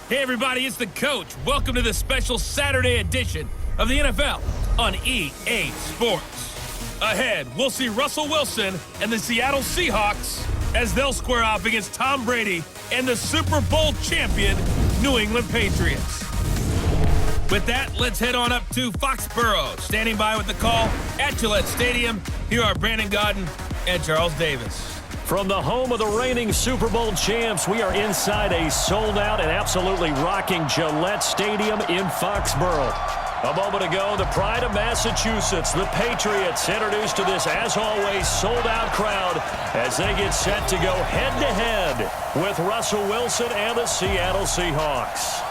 Hey everybody, it's the coach. Welcome to the special Saturday edition of the NFL on EA Sports. Ahead, we'll see Russell Wilson and the Seattle Seahawks as they'll square off against Tom Brady and the Super Bowl champion New England Patriots. With that, let's head on up to Foxborough. Standing by with the call at Gillette Stadium, here are Brandon Gaudin and Charles Davis. From the home of the reigning Super Bowl champs, we are inside a sold-out and absolutely rocking Gillette Stadium in Foxborough. A moment ago, the pride of Massachusetts, the Patriots, introduced to this, as always, sold-out crowd as they get set to go head-to-head with Russell Wilson and the Seattle Seahawks.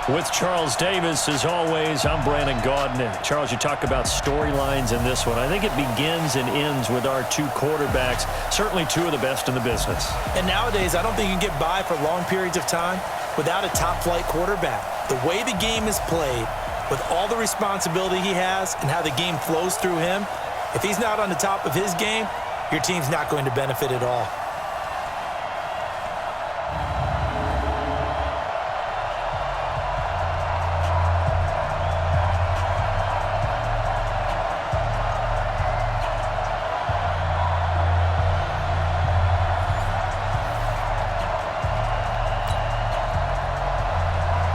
With Charles Davis, as always, I'm Brandon Gaudin. And Charles, you talk about storylines in this one. I think it begins and ends with our two quarterbacks, certainly two of the best in the business. And nowadays, I don't think you can get by for long periods of time without a top-flight quarterback. The way the game is played, with all the responsibility he has and how the game flows through him, if he's not on the top of his game, your team's not going to benefit at all.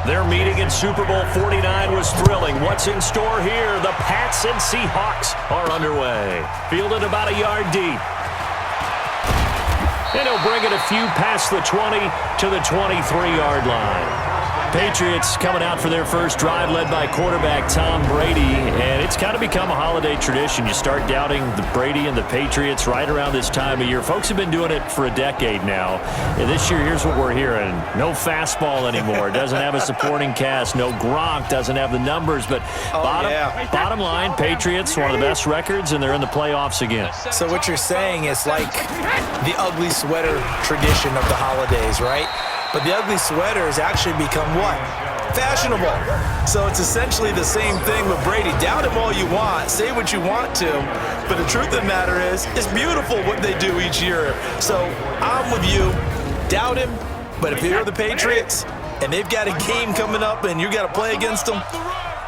Their meeting in Super Bowl 49 was thrilling. What's in store here? The Pats and Seahawks are underway. Fielded about a yard deep. And he'll bring it a few past the 20 to the 23-yard line. Patriots coming out for their first drive led by quarterback Tom Brady, and it's kind of become a holiday tradition. You start doubting the Brady and the Patriots right around this time of year. Folks have been doing it for a decade now. And this year, here's what we're hearing. No fastball anymore. It doesn't have a supporting cast. No Gronk. Doesn't have the numbers. But bottom line, Patriots, one of the best records, and they're in the playoffs again. So what you're saying is like the ugly sweater tradition of the holidays, right? But the ugly sweater has actually become what? Fashionable. So it's essentially the same thing with Brady. Doubt him all you want. Say what you want to. But the truth of the matter is, it's beautiful what they do each year. So I'm with you. Doubt him. But if you're the Patriots and they've got a game coming up and you got to play against them,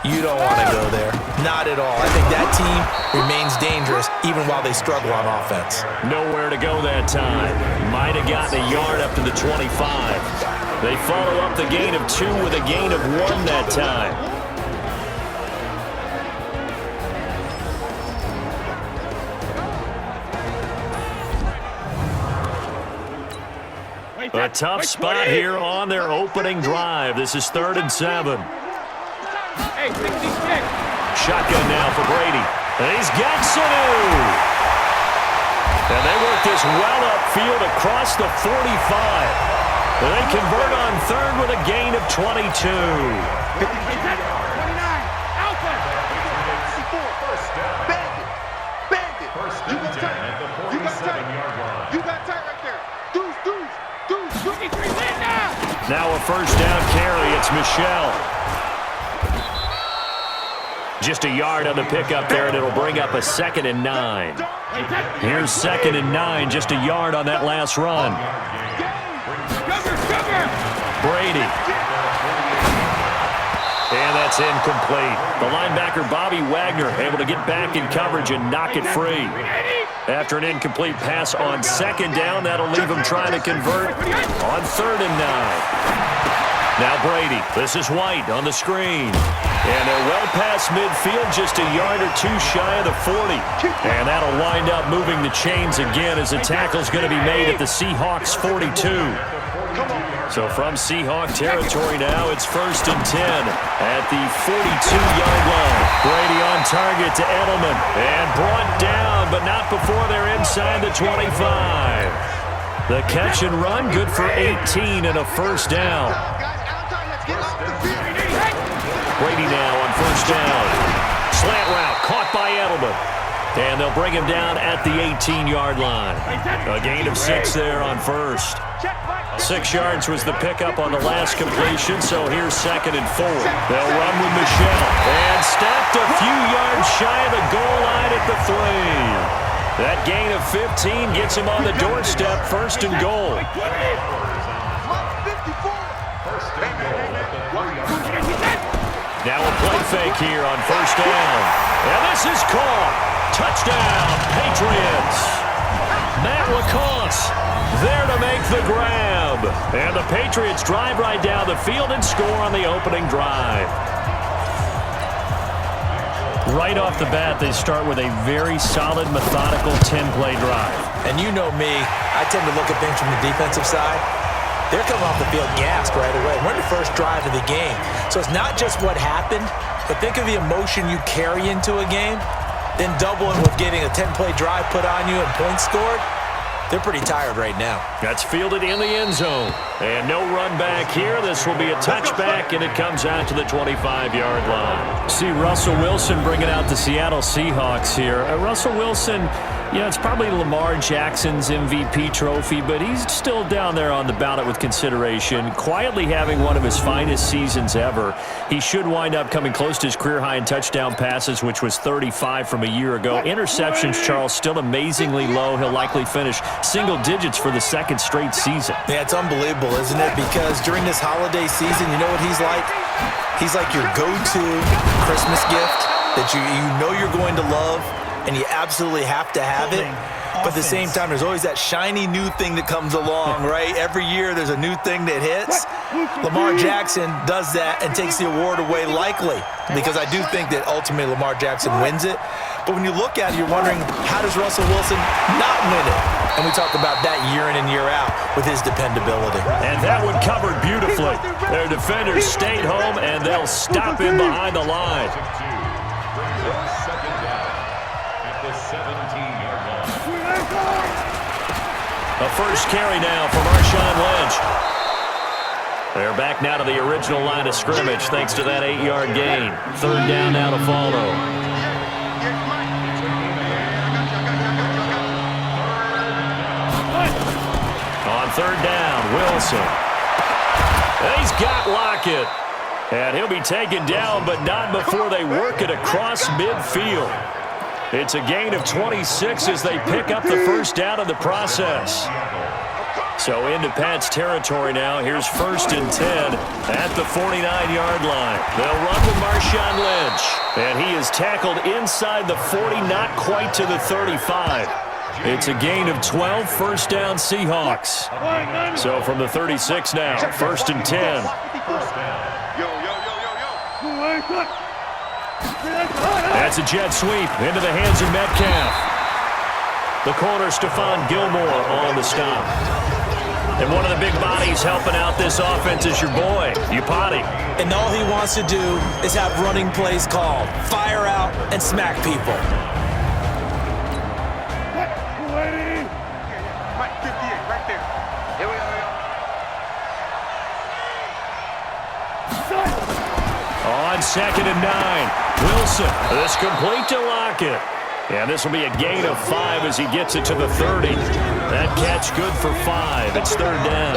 you don't want to go there. Not at all. I think that team remains dangerous even while they struggle on offense. Nowhere to go that time. Might have gotten a yard up to the 25. They follow up the gain of 2 with a gain of 1 that time. A tough spot here on their opening drive. This is 3rd and 7. Shotgun now for Brady. And he's got Sanu. And they work this well upfield across the 45. And they convert on 3rd with a gain of 22. Now a first down carry. It's Michelle. Just a yard on the pickup there, and it'll bring up a 2nd and 9. Here's 2nd and 9, just a yard on that last run. Brady. And that's incomplete. The linebacker, Bobby Wagner, able to get back in coverage and knock it free. After an incomplete pass on 2nd down, that'll leave him trying to convert on 3rd and 9. Now Brady. This is White on the screen. And they're well past midfield, just a yard or 2 shy of the 40. And that'll wind up moving the chains again as the tackle's going to be made at the Seahawks 42. So from Seahawk territory now, it's 1st and 10 at the 42-yard line. Brady on target to Edelman. And brought down, but not before they're inside the 25. The catch and run, good for 18 and a first down. Brady now on 1st down. Slant route caught by Edelman. And they'll bring him down at the 18-yard line. A gain of 6 there on 1st. 6 yards was the pickup on the last completion, so here's 2nd and 4. They'll run with Michelle. And stopped a few yards shy of the goal line at the 3. That gain of 15 gets him on the doorstep, 1st and goal. Now a play fake here on first down. And this is caught. Touchdown, Patriots. Matt LaCosse there to make the grab. And the Patriots drive right down the field and score on the opening drive. Right off the bat, they start with a very solid, methodical 10-play drive. And you know me, I tend to look at things from the defensive side. They're coming off the field gassed right away. We're in the first drive of the game. So it's not just what happened, but think of the emotion you carry into a game, then double it with getting a 10-play drive put on you and points scored. They're pretty tired right now. That's fielded in the end zone. And no run back here. This will be a touchback, and it comes out to the 25-yard line. See Russell Wilson bringing out the Seattle Seahawks here. Russell Wilson, you know, it's probably Lamar Jackson's MVP trophy, but he's still down there on the ballot with consideration, quietly having one of his finest seasons ever. He should wind up coming close to his career high in touchdown passes, which was 35 from a year ago. Interceptions, Charles, still amazingly low. He'll likely finish single digits for the second straight season. Yeah, it's unbelievable, isn't it? Because during this holiday season, you know what he's like? He's like your go-to Christmas gift that you know you're going to love, and you absolutely have to have it. But at the same time, there's always that shiny new thing that comes along, right? Every year there's a new thing that hits. Lamar Jackson does that and takes the award away likely, because I do think that ultimately Lamar Jackson wins it. But when you look at it, you're wondering, how does Russell Wilson not win it? And we talk about that year in and year out with his dependability. And that one covered beautifully. Their defenders stayed home, and they'll stop him behind the line. A first carry now for Marshawn Lynch. They're back now to the original line of scrimmage thanks to that 8-yard gain. Third down now to follow. On third down, Wilson. And he's got Lockett. And he'll be taken down, but not before they work it across midfield. It's a gain of 26 as they pick up the first down in the process. So into Pat's territory now. Here's first and 10 at the 49-yard line. They'll run with Marshawn Lynch. And he is tackled inside the 40, not quite to the 35. It's a gain of 12, first down Seahawks. So from the 36 now, first and 10. That's a jet sweep into the hands of Metcalf. The corner, Stephon Gilmore on the stop. And one of the big bodies helping out this offense is your boy, Upati. And all he wants to do is have running plays called. Fire out and smack people. Right, 58, right there. Here we go. On second and 9, Wilson. This complete to Lockett. And this will be a gain of 5 as he gets it to the 30. That catch good for 5. It's third down.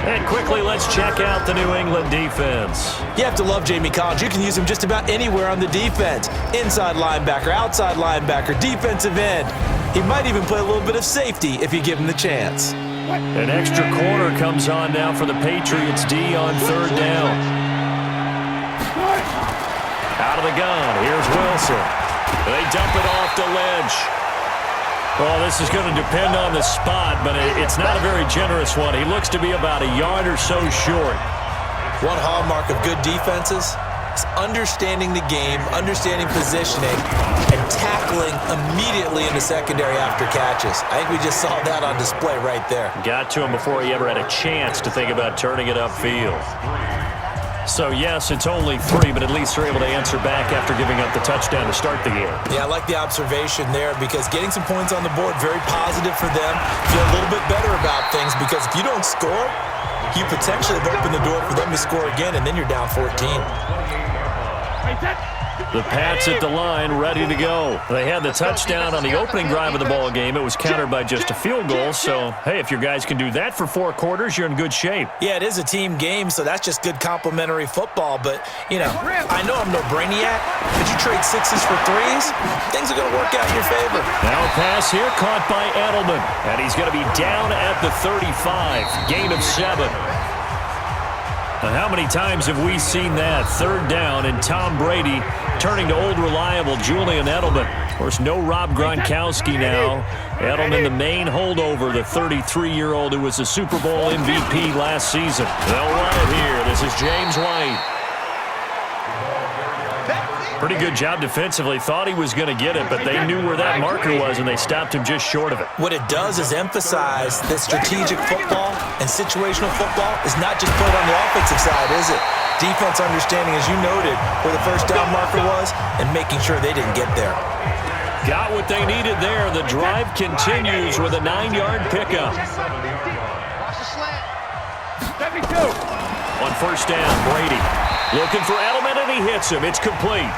And quickly, let's check out the New England defense. You have to love Jamie Collins. You can use him just about anywhere on the defense. Inside linebacker, outside linebacker, defensive end. He might even play a little bit of safety if you give him the chance. An extra corner comes on now for the Patriots D on third down. Out of the gun, here's Wilson. They dump it off to Lynch. Well, this is going to depend on the spot, but it's not a very generous one. He looks to be about a yard or so short. One hallmark of good defenses is understanding the game, understanding positioning, and tackling immediately in the secondary after catches. I think we just saw that on display right there. Got to him before he ever had a chance to think about turning it upfield. So, yes, it's only 3, but at least they're able to answer back after giving up the touchdown to start the game. Yeah, I like the observation there because getting some points on the board, very positive for them. Feel a little bit better about things because if you don't score, you potentially have opened the door for them to score again, and then you're down 14. The Pats at the line, ready to go. They had the touchdown on the opening drive of the ball game. It was countered by just a field goal. So, hey, if your guys can do that for 4 quarters, you're in good shape. Yeah, it is a team game, so that's just good complimentary football. But, you know, I know I'm no brainiac, but you trade 6s for 3s, things are going to work out in your favor. Now a pass here caught by Edelman, and he's going to be down at the 35, gain of 7. Now, how many times have we seen that? 3rd down, and Tom Brady turning to old reliable Julian Edelman. Of course, no Rob Gronkowski now. Edelman, the main holdover, the 33-year-old who was the Super Bowl MVP last season. They'll run it here. This is James White. Pretty good job defensively. Thought he was going to get it, but they knew where that marker was, and they stopped him just short of it. What it does is emphasize that strategic football and situational football is not just played on the offensive side, is it? Defense understanding, as you noted, where the first down marker was and making sure they didn't get there. Got what they needed there. The drive continues with a 9-yard pickup. On first down, Brady looking for Edelman, and he hits him. It's complete.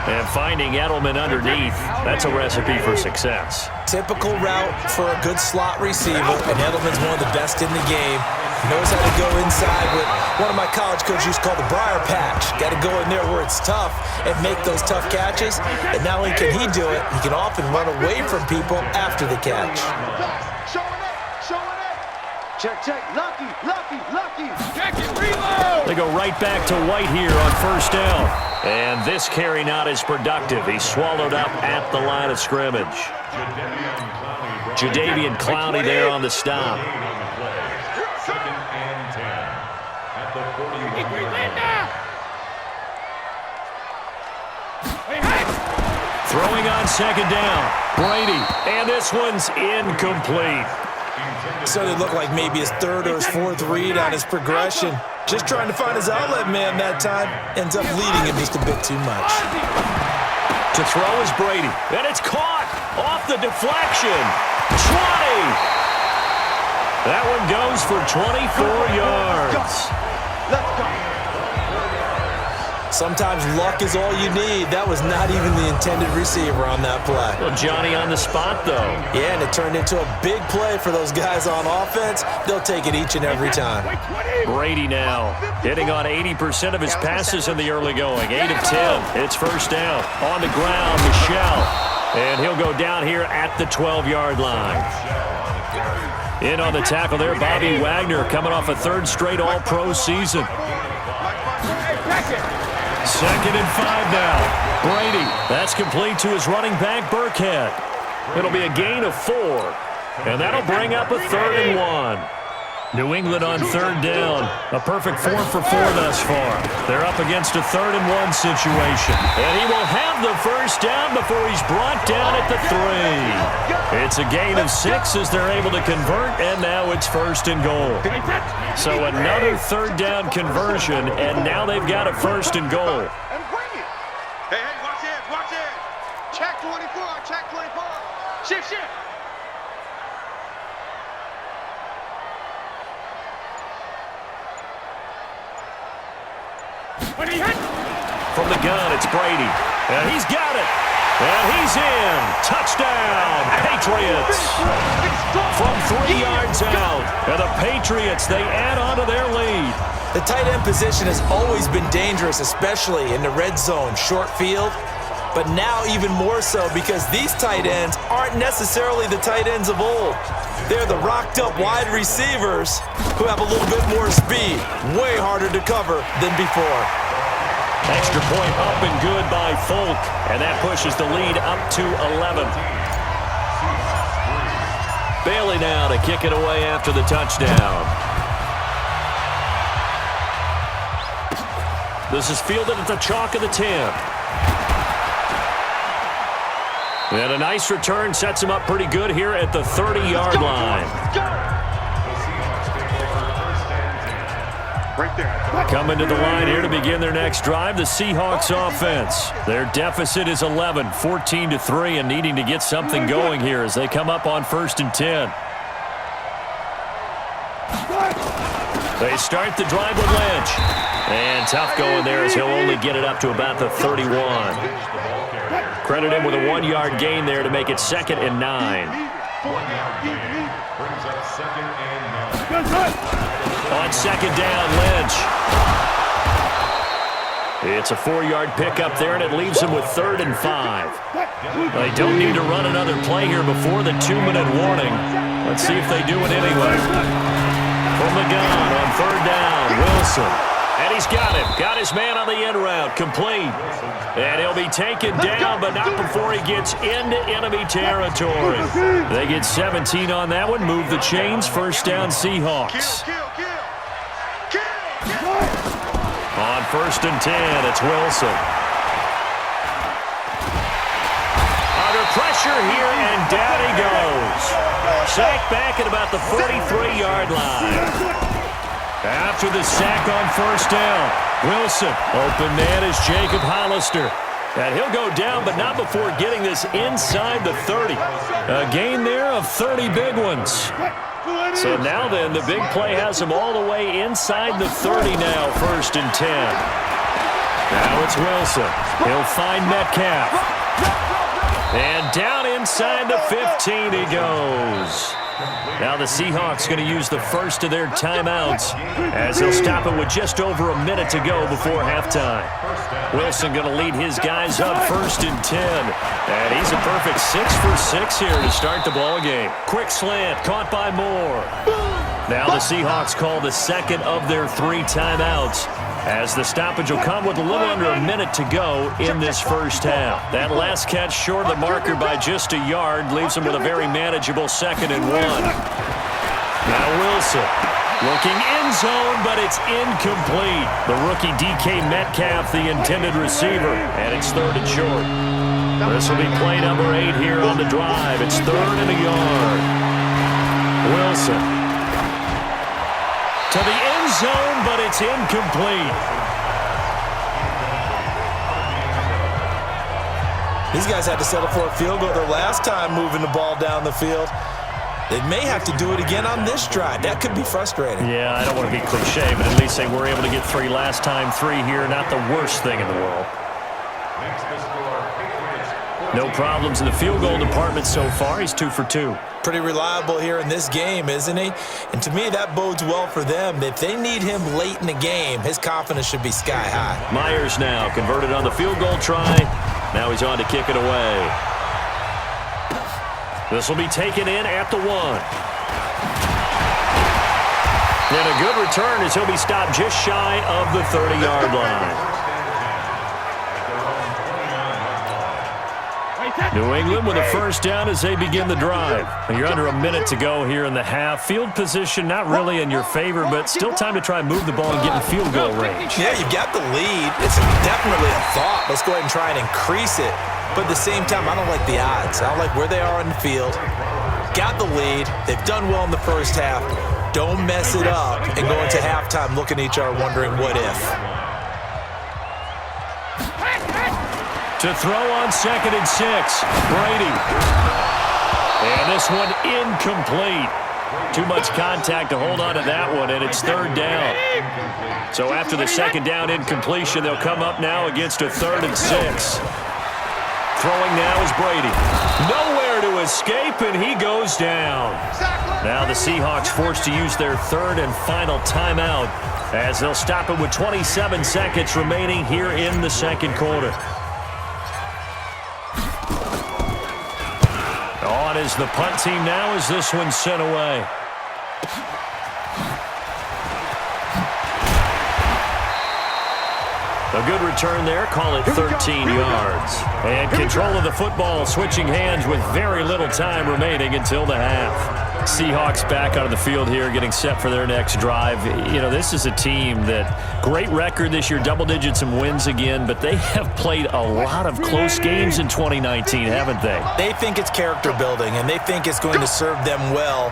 And finding Edelman underneath, that's a recipe for success. Typical route for a good slot receiver, and Edelman's one of the best in the game. Knows how to go inside what one of my college coaches used to call the briar patch. Got to go in there where it's tough and make those tough catches. And not only can he do it, he can often run away from people after the catch. Check, check, lucky, lucky, lucky. Check it, reload. They go right back to White here on first down. And this carry not as productive. He's swallowed up at the line of scrimmage. Jadeveon Clowney there on the stop. Throwing on second down. Brady. And this one's incomplete. So it looked like maybe his 3rd or his 4th read on his progression. Just trying to find his outlet man that time. Ends up leading him just a bit too much. To throw is Brady. And it's caught off the deflection. 20. That one goes for 24 yards. Let's go. Sometimes luck is all you need. That was not even the intended receiver on that play. Well, Johnny on the spot, though. Yeah, and it turned into a big play for those guys on offense. They'll take it each and every time. Brady now hitting on 80% of his passes in the early going. 8 of 10. It's first down. On the ground, Michel. And he'll go down here at the 12-yard line. In on the tackle there, Bobby Wagner coming off a 3rd straight All-Pro season. 2nd and 5 now. Brady. That's complete to his running back, Burkhead. It'll be a gain of 4. And that'll bring up a 3rd and 1. New England on 3rd down. A perfect 4 for 4 thus far. They're up against a 3rd and 1 situation. And he will have the first down before he's brought down at the 3. It's a gain of 6 as they're able to convert, and now it's 1st and goal. So another 3rd down conversion, and now they've got a 1st and goal. And bring it. Hey, watch it, watch it. Check 24, check 24. Shift, shift. From the gun, it's Brady. And he's got it. And he's in. Touchdown, Patriots. From 3 yards out. And the Patriots, they add on to their lead. The tight end position has always been dangerous, especially in the red zone, short field. But now even more so because these tight ends aren't necessarily the tight ends of old. They're the rocked-up wide receivers who have a little bit more speed. Way harder to cover than before. Extra point up and good by Folk. And that pushes the lead up to 11. Bailey now to kick it away after the touchdown. This is fielded at the chalk of the 10. And a nice return sets him up pretty good here at the 30-yard line. Right there. Coming to the line here to begin their next drive, the Seahawks offense. Their deficit is 11, 14-3, and needing to get something going here as they come up on 1st and 10. They start the drive with Lynch. And tough going there as he'll only get it up to about the 31. Credit him with a 1-yard gain there to make it 2nd and 9. On 2nd down, Lynch. It's a 4-yard pickup there, and it leaves him with 3rd and 5. They don't need to run another play here before the 2-minute warning. Let's see if they do it anyway. From the gun on 3rd down, Wilson. And he's got him. Got his man on the end route. Complete. And he'll be taken down, but not before he gets into enemy territory. They get 17 on that one. Move the chains. 1st down, Seahawks. On 1st and 10, it's Wilson. Under pressure here, and down he goes. Sacked back at about the 43-yard line. After the sack on 1st down, Wilson. Open man is Jacob Hollister. And he'll go down, but not before getting this inside the 30. A gain there of 30 big ones. So now then, the big play has him all the way inside the 30 now, 1st and 10. Now it's Wilson. He'll find Metcalf. And down inside the 15 he goes. Now the Seahawks going to use the first of their timeouts as they'll stop it with just over a minute to go before halftime. Wilson going to lead his guys up 1st and 10. And he's a perfect 6 for 6 here to start the ball game. Quick slant caught by Moore. Now the Seahawks call the second of their 3 timeouts as the stoppage will come with a little under a minute to go in this first half. That last catch short of the marker by just a yard leaves them with a very manageable 2nd and 1. Now Wilson looking end zone, but it's incomplete. The rookie DK Metcalf, the intended receiver, and it's 3rd and short. This will be play number 8 here on the drive. It's 3rd and a yard. Wilson to the end zone, but it's incomplete. These guys had to settle for a field goal their last time moving the ball down the field. They may have to do it again on this drive. That could be frustrating. Yeah, I don't want to be cliche, but at least they were able to get 3 last time. 3 here, not the worst thing in the world. No problems in the field goal department so far. He's 2 for 2. Pretty reliable here in this game, isn't he? And to me, that bodes well for them. If they need him late in the game, his confidence should be sky high. Myers now converted on the field goal try. Now he's on to kick it away. This will be taken in at the 1. And a good return as he'll be stopped just shy of the 30-yard line. New England with a first down as they begin the drive. You're under a minute to go here in the half. Field position not really in your favor, but still time to try and move the ball and get in field goal range. Yeah, you've got the lead. It's definitely a thought. Let's go ahead and try and increase it. But at the same time, I don't like the odds. I don't like where they are on the field. Got the lead. They've done well in the first half. Don't mess it up and go into halftime looking at each other wondering what if. To throw on 2nd and 6, Brady. And this one incomplete. Too much contact to hold on to that one, and it's 3rd down. So after the 2nd down incompletion, they'll come up now against a 3rd and 6. Throwing now is Brady. Nowhere to escape, and he goes down. Now the Seahawks forced to use their 3rd and final timeout as they'll stop it with 27 seconds remaining here in the 2nd quarter. On is the punt team now as this one's sent away. A good return there, call it 13 yards. And control of the football, switching hands with very little time remaining until the half. Seahawks back onto the field here, getting set for their next drive. You know, this is a team that, great record this year, double digits and wins again, but they have played a lot of close games in 2019, haven't they? They think it's character building, and they think it's going to serve them well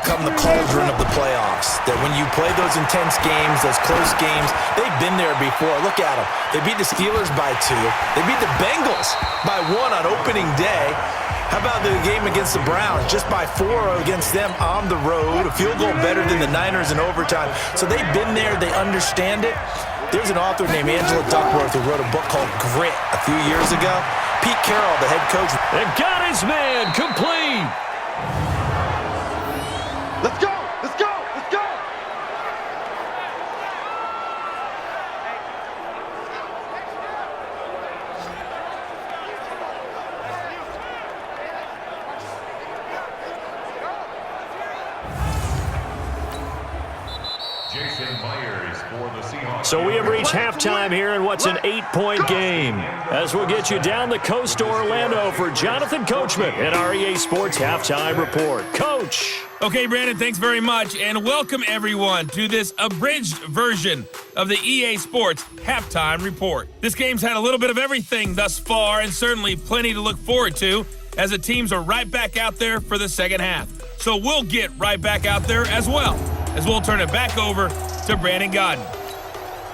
come the cauldron of the playoffs. That when you play those intense games, those close games, they've been there before. Look at them. They beat the Steelers by 2. They beat the Bengals by 1 on opening day. How about the game against the Browns? Just by 4 against them on the road. A field goal better than the Niners in overtime. So they've been there. They understand it. There's an author named Angela Duckworth who wrote a book called Grit a few years ago. Pete Carroll, the head coach. And got his man complete. Let's go! Let's go! Let's go! So we have reached halftime here in what's an 8-point game. As we'll get you down the coast to Orlando for Jonathan Coachman and our EA Sports Halftime Report. Coach! Okay, Brandon, thanks very much, and welcome everyone to this abridged version of the EA Sports Halftime Report. This game's had a little bit of everything thus far, and certainly plenty to look forward to, as the teams are right back out there for the second half. So we'll get right back out there as well, as we'll turn it back over to Brandon Godden.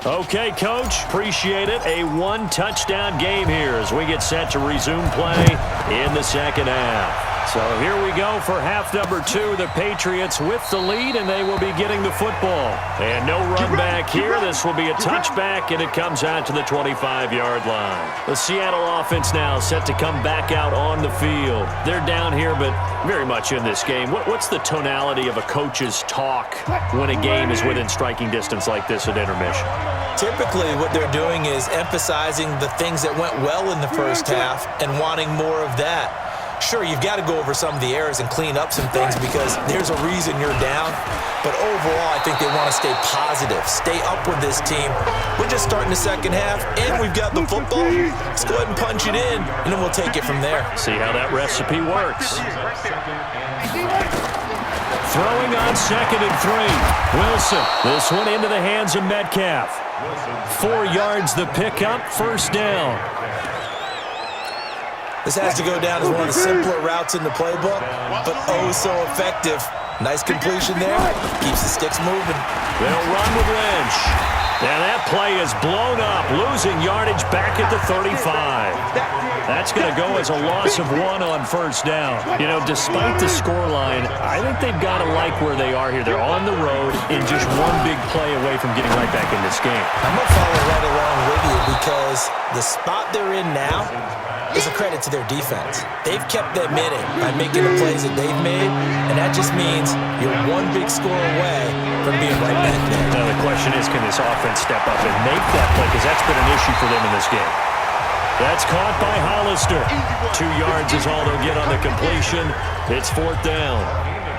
Okay, Coach, appreciate it. A one-touchdown game here as we get set to resume play in the second half. So here we go for half number 2. The Patriots with the lead, and they will be getting the football. And no run back here. This will be a touchback, and it comes out to the 25-yard line. The Seattle offense now set to come back out on the field. They're down here, but very much in this game. What's the tonality of a coach's talk when a game is within striking distance like this at intermission? Typically, what they're doing is emphasizing the things that went well in the first half and wanting more of that. Sure, you've got to go over some of the errors and clean up some things because there's a reason you're down. But overall, I think they want to stay positive, stay up with this team. We're just starting the second half, and we've got the football. Let's go ahead and punch it in, and then we'll take it from there. See how that recipe works. Throwing on 2nd and 3. Wilson. This one into the hands of Metcalf. 4 yards the pickup, first down. This has to go down as one of the simpler routes in the playbook, but oh so effective. Nice completion there. Keeps the sticks moving. They'll run with Lynch. And that play is blown up, losing yardage back at the 35. That's going to go as a loss of 1 on first down. You know, despite the scoreline, I think they've got to like where they are here. They're on the road and just one big play away from getting right back in this game. I'm going to follow right along with you because the spot they're in now is a credit to their defense. They've kept them in it by making the plays that they've made, and that just means you're one big score away from being right back there. Now the question is, can this offense step up and make that play? Because that's been an issue for them in this game. That's caught by Hollister. 2 yards is all they'll get on the completion. It's 4th down.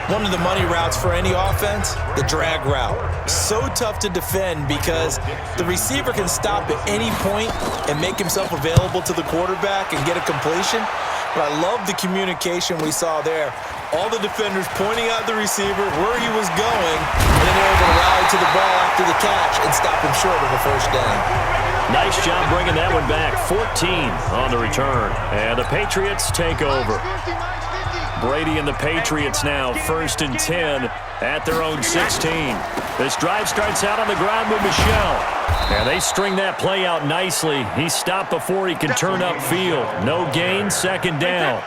One of the money routes for any offense, the drag route. So tough to defend because the receiver can stop at any point and make himself available to the quarterback and get a completion. But I love the communication we saw there. All the defenders pointing out the receiver, where he was going, and then they're able to rally to the ball after the catch and stop him short of a first down. Nice job bringing that one back. 14 on the return. And the Patriots take over. Brady and the Patriots now 1st and 10 at their own 16. This drive starts out on the ground with Michel. And they string that play out nicely. He stopped before he can turn upfield. No gain, 2nd down.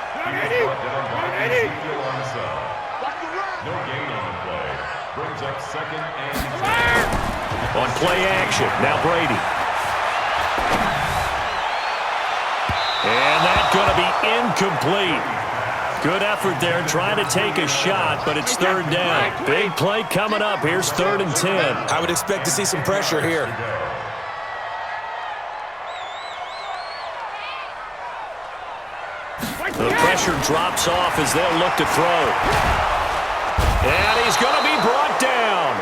On play action, now Brady. And that's going to be incomplete. Good effort there, trying to take a shot, but it's 3rd down. Big play coming up. Here's 3rd and 10. I would expect to see some pressure here. The pressure drops off as they'll look to throw. And he's going to be brought down.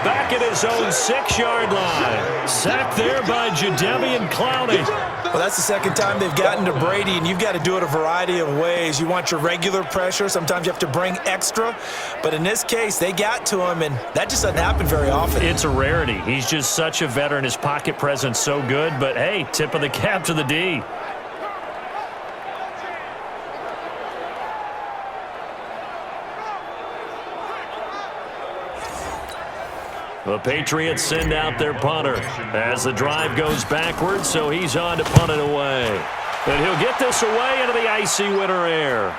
Back at his own 6-yard line. Sacked there by Jadeveon Clowney. Well, that's the second time they've gotten to Brady, and you've got to do it a variety of ways. You want your regular pressure. Sometimes you have to bring extra. But in this case, they got to him, and that just doesn't happen very often. It's a rarity. He's just such a veteran. His pocket presence so good. But, hey, tip of the cap to the D. The Patriots send out their punter as the drive goes backwards, so he's on to punt it away. And he'll get this away into the icy winter air.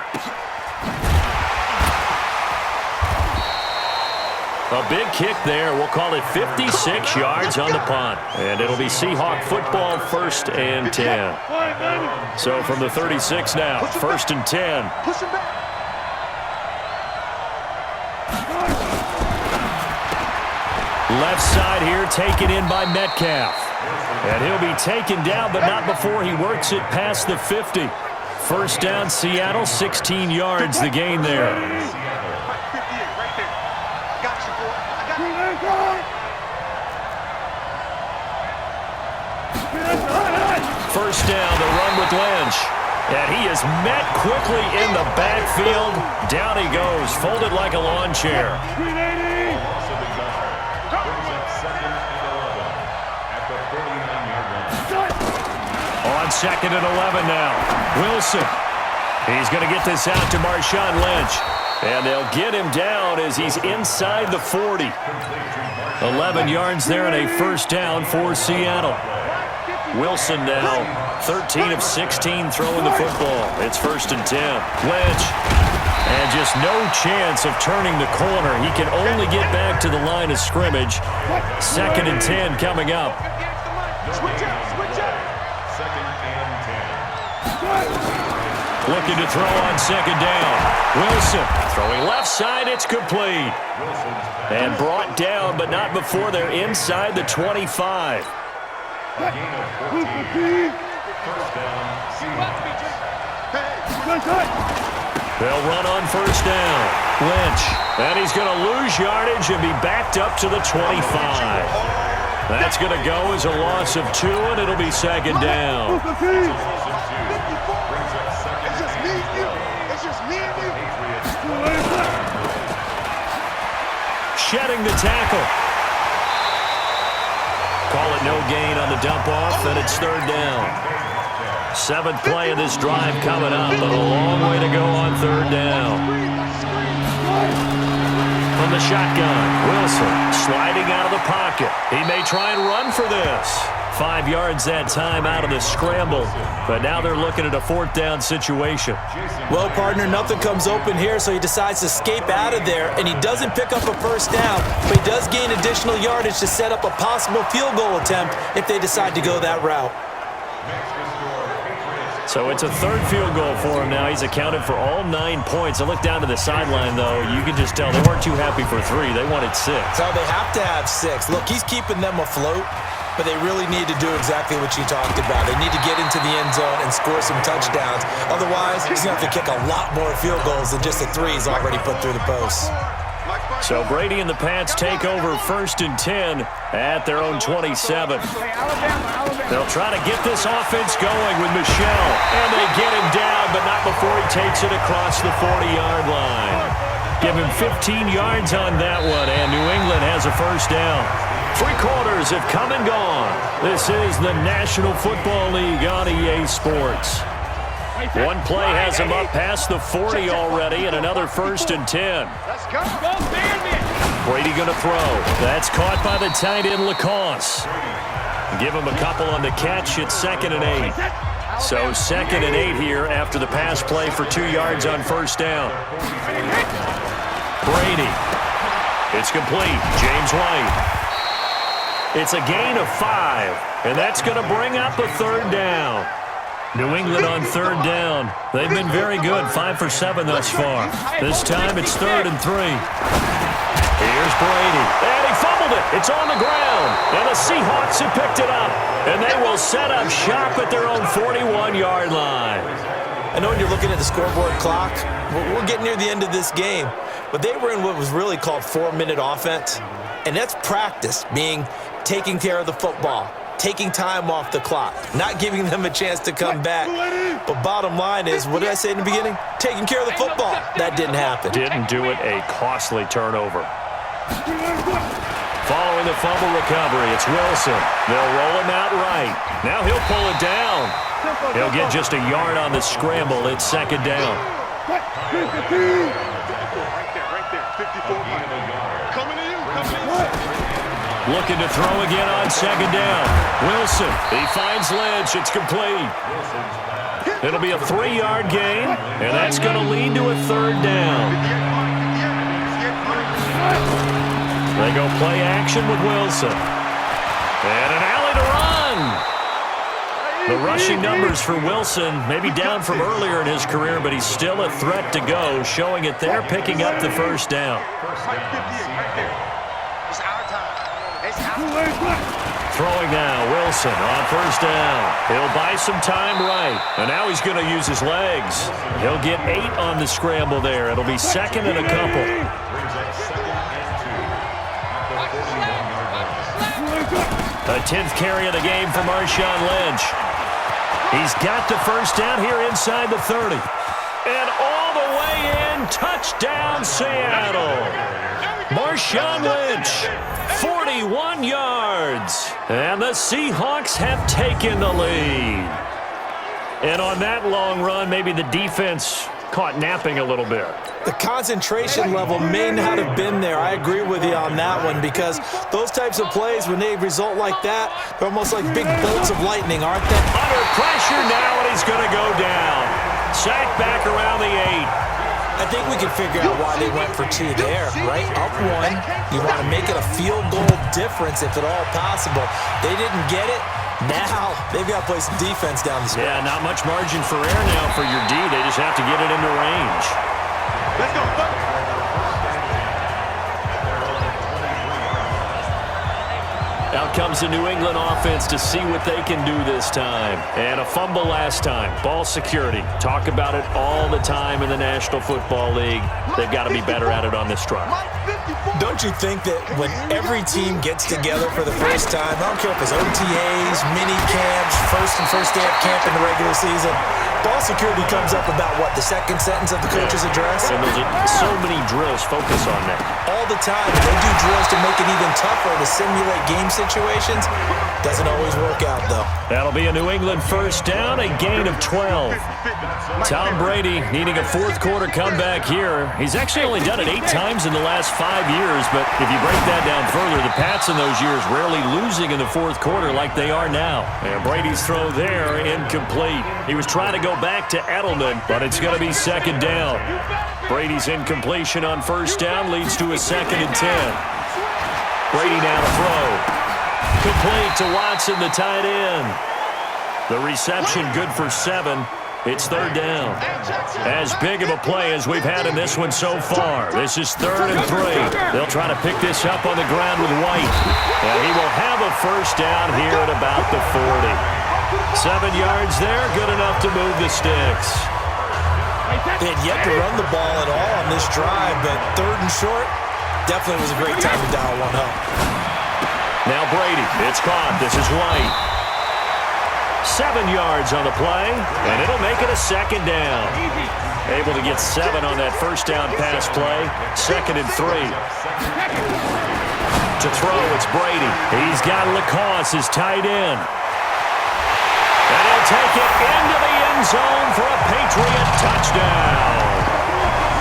A big kick there. We'll call it 56 yards on the punt. And it'll be Seahawk football, 1st and 10. So from the 36 now, 1st and 10. Push him back. Left side here taken in by Metcalf. And he'll be taken down, but not before he works it past the 50. 1st down, Seattle, 16 yards the gain there. 58 right there. Got you, boy. I got you. 1st down, the run with Lynch. And he is met quickly in the backfield. Down he goes, folded like a lawn chair. On 2nd and 11 now. Wilson. He's going to get this out to Marshawn Lynch. And they'll get him down as he's inside the 40. 11 yards there and a 1st down for Seattle. Wilson now 13 of 16 throwing the football. It's 1st and 10. Lynch. And just no chance of turning the corner. He can only get back to the line of scrimmage. 2nd and 10 coming up. Switch up, switch up. Looking to throw on 2nd down. Wilson throwing left side. It's complete. And brought down, but not before they're inside the 25. They'll run on 1st down. Lynch. And he's going to lose yardage and be backed up to the 25. That's going to go as a loss of 2, and it'll be 2nd down. Shedding the tackle. Call it no gain on the dump off, and it's 3rd down. 7th play of this drive coming up, but a long way to go on 3rd down. From the shotgun, Wilson sliding out of the pocket. He may try and run for this. 5 yards that time out of the scramble, but now they're looking at a 4th down situation. Well, partner, nothing comes open here, so he decides to escape out of there, and he doesn't pick up a 1st down, but he does gain additional yardage to set up a possible field goal attempt if they decide to go that route. So it's a 3rd field goal for him now. He's accounted for all 9 points. I look down to the sideline, though. You can just tell they weren't too happy for 3. They wanted 6. So they have to have 6. Look, he's keeping them afloat, but they really need to do exactly what you talked about. They need to get into the end zone and score some touchdowns. Otherwise, he's going to have to kick a lot more field goals than just the 3 he's already put through the posts. So Brady and the Pats take over 1st and 10 at their own 27. They'll try to get this offense going with Michel. And they get him down, but not before he takes it across the 40-yard line. Give him 15 yards on that one, and New England has a 1st down. 3 quarters have come and gone. This is the National Football League on EA Sports. One play has him up past the 40 already, and another 1st and 10. Let's go. Brady going to throw. That's caught by the tight end, Lacoste. Give him a couple on the catch. It's 2nd and 8. So 2nd and 8 here after the pass play for 2 yards on 1st down. Brady. It's complete. James White. It's a gain of 5, and that's going to bring up a 3rd down. New England on 3rd down. They've been very good, 5 for 7 thus far. This time it's 3rd and 3. Here's Brady, and he fumbled it. It's on the ground, and the Seahawks have picked it up, and they will set up shop at their own 41-yard line. I know when you're looking at the scoreboard clock, we're getting near the end of this game, but they were in what was really called 4-minute offense, and that's practice, meaning taking care of the football, taking time off the clock, not giving them a chance to come back. But bottom line is, what did I say in the beginning? Taking care of the football. That didn't happen. Didn't do it, a costly turnover. Following the fumble recovery, it's Wilson. They'll roll him out right. Now he'll pull it down. He'll get just a yard on the scramble. It's 2nd down. Right there, 54. Coming to you, Looking to throw again on 2nd down. Wilson, he finds Lynch. It's complete. It'll be a 3-yard gain, and that's going to lead to a 3rd down. They go play action with Wilson. And an alley to run. The rushing numbers for Wilson may be down from earlier in his career, but he's still a threat to go, showing it there, picking up the 1st down. Throwing now, Wilson on 1st down. He'll buy some time right, and now he's going to use his legs. He'll get 8 on the scramble there. It'll be 2nd and a couple. A 10th carry of the game for Marshawn Lynch. He's got the 1st down here inside the 30. And all the way in, touchdown Seattle. Marshawn Lynch, 41 yards. And the Seahawks have taken the lead. And on that long run, maybe the defense caught napping a little bit. The concentration level may not have been there. I agree with you on that one, because those types of plays, when they result like that, they're almost like big bolts of lightning, aren't they? Under pressure now, and he's going to go down. Sacked back around the 8. I think we can figure out why they went for 2 there, right? Up 1, you want to make it a field goal difference if at all possible. They didn't get it. Now they've got to play some defense down the stretch. Yeah, not much margin for error now for your D. They just have to get it into range. Let's go. Out comes the New England offense to see what they can do this time. And a fumble last time. Ball security. Talk about it all the time in the National Football League. They've got to be better at it on this drive. Don't you think that when every team gets together for the first time, I don't care if it's OTAs, mini camps, first day of camp in the regular season, ball security comes up about what, the 2nd sentence of the coach's address? And there's so many drills focus on that. All the time. They do drills to make it even tougher to simulate game situations. Doesn't always work out, though. That'll be a New England 1st down, a gain of 12. Tom Brady needing a 4th quarter comeback here. He's actually only done it 8 times in the last 5 years, but if you break that down further, the Pats in those years rarely losing in the 4th quarter like they are now. And Brady's throw there, incomplete. He was trying to go back to Edelman, but it's going to be 2nd down. Brady's incompletion on 1st down leads to a 2nd and 10. Brady now to throw. Complete to Watson, the tight end. The reception good for 7. It's 3rd down. As big of a play as we've had in this one so far. This is 3rd and 3. They'll try to pick this up on the ground with White. And he will have a 1st down here at about the 40. 7 yards there, good enough to move the sticks. They had yet to run the ball at all on this drive, but 3rd and short definitely was a great time to dial one up. Now Brady, it's caught. This is White. 7 yards on the play, and it'll make it a 2nd down. Able to get 7 on that 1st down pass play. 2nd and 3. To throw, it's Brady. He's got Lacoste, his tight end. And he'll take it into the end zone for a Patriot touchdown.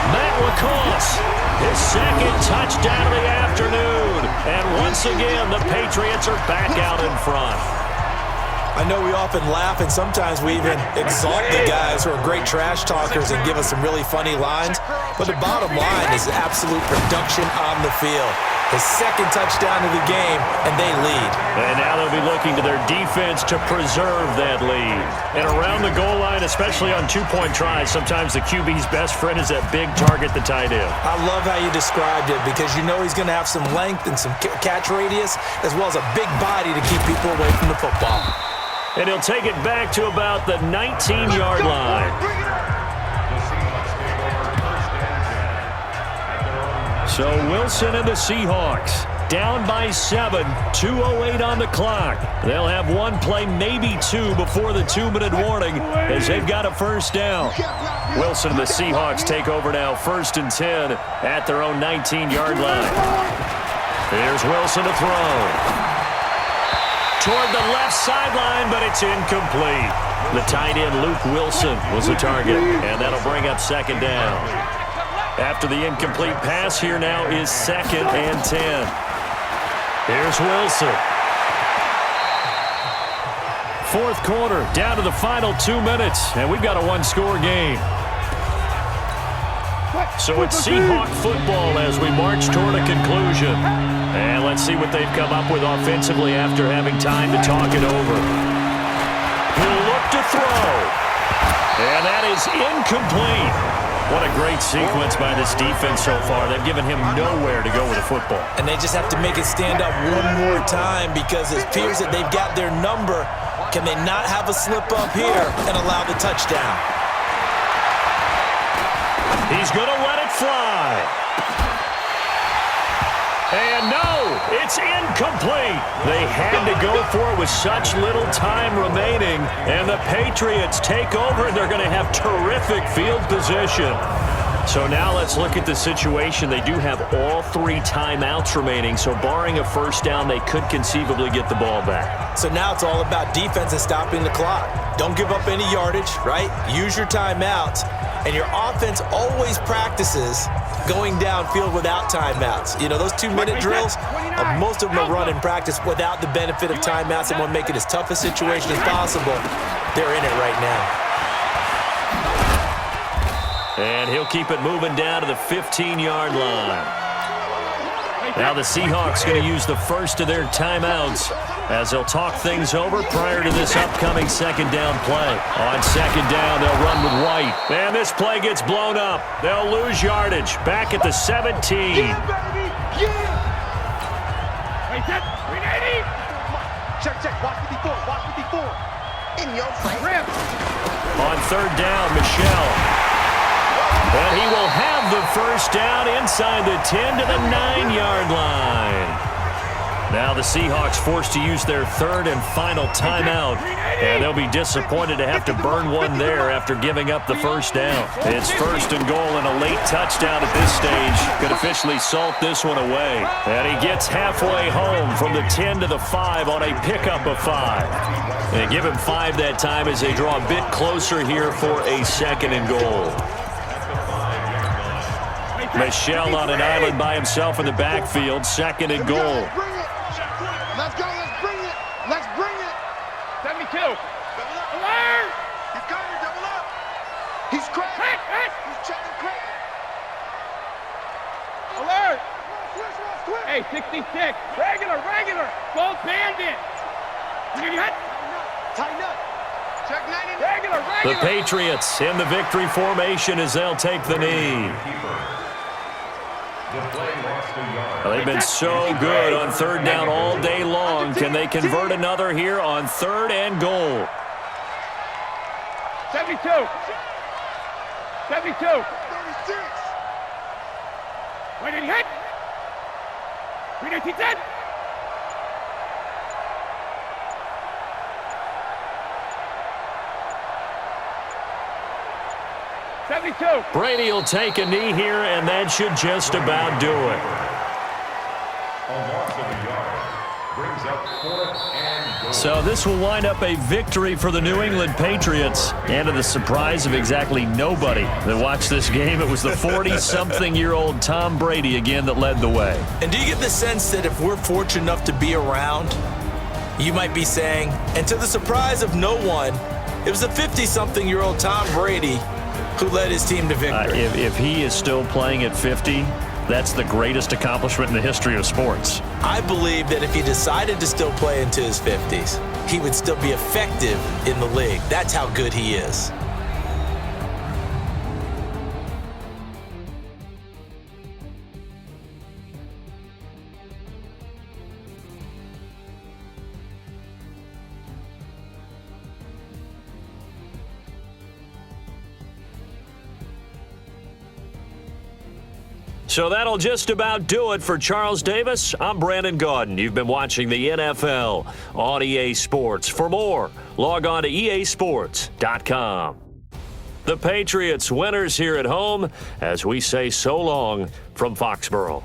Matt Lacoste, his 2nd touchdown of the afternoon. And once again, the Patriots are back out in front. I know we often laugh, and sometimes we even exalt the guys who are great trash talkers and give us some really funny lines. But the bottom line is absolute production on the field. His 2nd touchdown of the game, and they lead. And now they'll be looking to their defense to preserve that lead. And around the goal line, especially on 2-point tries, sometimes the QB's best friend is that big target, the tight end. I love how you described it, because you know he's going to have some length and some catch radius, as well as a big body to keep people away from the football. And he'll take it back to about the 19-yard line. So Wilson and the Seahawks down by 7, 2:08 on the clock. They'll have one play, maybe 2, before the 2-minute warning as they've got a 1st down. Wilson and the Seahawks take over now, 1st and 10 at their own 19-yard line. Here's Wilson to throw. Toward the left sideline, but it's incomplete. The tight end, Luke Wilson, was the target, and that'll bring up 2nd down. After the incomplete pass, here now is 2nd and 10. Here's Wilson. Fourth quarter, down to the final 2 minutes, and we've got a one-score game. So it's Seahawk football as we march toward a conclusion. And let's see what they've come up with offensively after having time to talk it over. He'll look to throw. And that is incomplete. What a great sequence by this defense so far. They've given him nowhere to go with the football. And they just have to make it stand up one more time because it appears that they've got their number. Can they not have a slip up here and allow the touchdown? He's going to let it fly. And no, it's incomplete. They had to go for it with such little time remaining. And the Patriots take over, and they're going to have terrific field position. So now let's look at the situation. They do have all 3 timeouts remaining, so barring a first down, they could conceivably get the ball back. So now it's all about defense and stopping the clock. Don't give up any yardage, right? Use your timeouts. And your offense always practices going downfield without timeouts. You know, those 2-minute drills, most of them are run in practice without the benefit of timeouts and want to make it as tough a situation as possible. They're in it right now. And he'll keep it moving down to the 15-yard line. Now the Seahawks going to use the first of their timeouts as they'll talk things over prior to this upcoming second down play. On second down, they'll run with White. And this play gets blown up. They'll lose yardage. Back at the 17. Check. Watch 54. In your face. On third down, Michelle. And he will have the first down inside the 10 to the 9-yard line. Now the Seahawks forced to use their third and final timeout. And they'll be disappointed to have to burn one there after giving up the first down. It's first and goal and a late touchdown at this stage. Could officially salt this one away. And he gets halfway home from the 10 to the 5 on a pickup of 5. They give him 5 that time as they draw a bit closer here for a second and goal. Michelle on an island by himself in the backfield, second and goal. Let's go, let's bring it. 72. Double up. Alert! He's coming, double up. He's cracked. He's checking crack. Alert! Quick. Hey, 66. Regular. Gold bandit. You get hit? Tighten up. Check 99. Regular. The Patriots in the victory formation as they'll take the knee. Well, they've been so good on third down all day long. Can they convert another here on third and goal? 72. 36. Wait, did he hit? 319. 72. Brady will take a knee here, and that should just about do it. So this will wind up a victory for the New England Patriots, and to the surprise of exactly nobody that watched this game, it was the 40-something-year-old Tom Brady again that led the way. And do you get the sense that if we're fortunate enough to be around, you might be saying, and to the surprise of no one, it was a 50-something-year-old Tom Brady who led his team to victory. If he is still playing at 50, that's the greatest accomplishment in the history of sports. I believe that if he decided to still play into his 50s, he would still be effective in the league. That's how good he is. So that'll just about do it for Charles Davis. I'm Brandon Gaudin. You've been watching the NFL on EA Sports. For more, log on to easports.com. The Patriots winners here at home as we say so long from Foxborough.